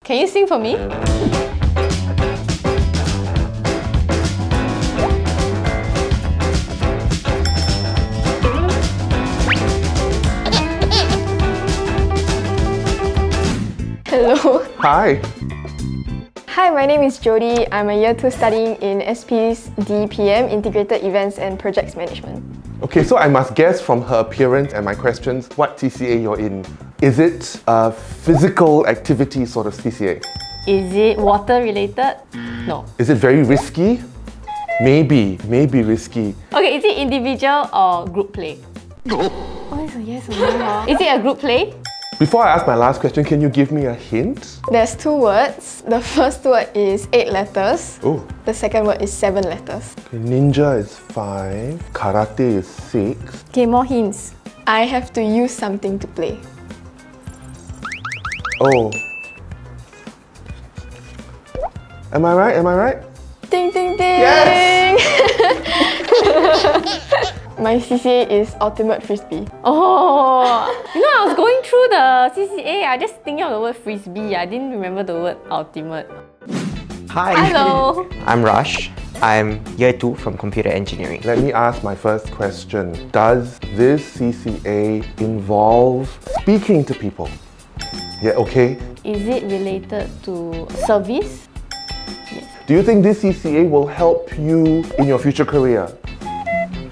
Can you sing for me? Hello. Hi. Hi, my name is Jody. I'm a year 2 studying in SP's DPM, Integrated Events and Projects Management. Okay, so I must guess from her appearance and my questions what CCA you're in. Is it a physical activity sort of CCA? Is it water related? No. Is it very risky? Maybe risky. Okay, is it individual or group play? Oh, it's a yes or no. Is it a group play? Before I ask my last question, can you give me a hint? There's 2 words. The first word is 8 letters. Oh. The second word is 7 letters. Okay, ninja is 5, karate is 6. Okay, more hints. I have to use something to play. Oh. Am I right? Am I right? Ding ding ding! Yes! My CCA is Ultimate Frisbee. Oh! You know, I was going through the CCA, I just thinking of the word Frisbee. I didn't remember the word Ultimate. Hi! Hello! I'm Rush. I'm year 2 from Computer Engineering. Let me ask my first question. Does this CCA involve speaking to people? Yeah, okay. Is it related to service? Yes. Do you think this CCA will help you in your future career?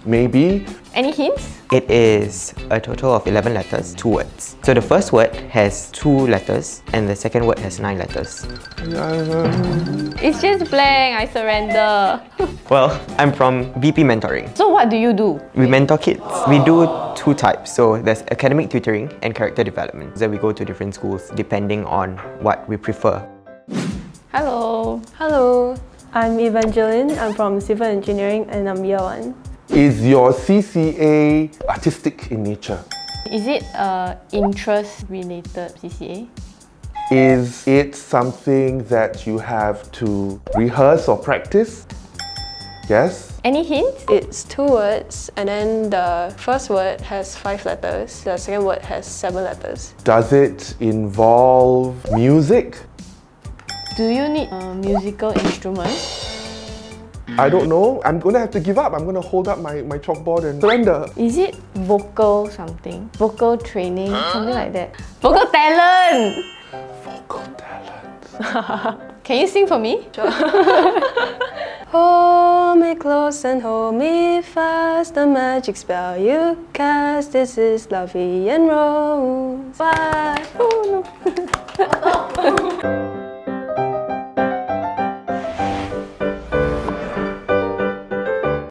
Maybe. Any hints? It is a total of 11 letters, 2 words. So the first word has 2 letters and the second word has 9 letters. It's just blank, I surrender. Well, I'm from VP Mentoring. So what do you do? We mentor kids. We do 2 types. So there's academic tutoring and character development. So we go to different schools depending on what we prefer. Hello. Hello, I'm Evangeline. I'm from Civil Engineering and I'm year 1. Is your CCA artistic in nature? Is it interest-related CCA? Is it something that you have to rehearse or practice? Yes? Any hints? It's 2 words and then the first word has 5 letters, the second word has 7 letters. Does it involve music? Do you need a musical instrument? I don't know. I'm gonna have to give up. I'm gonna hold up my chalkboard and surrender. Is it vocal something? Vocal training? Something like that? Vocal talent! Vocal talent. Can you sing for me? Sure. Hold me close and hold me fast, the magic spell you cast. This is Lovey and Rose. Bye! Oh, no.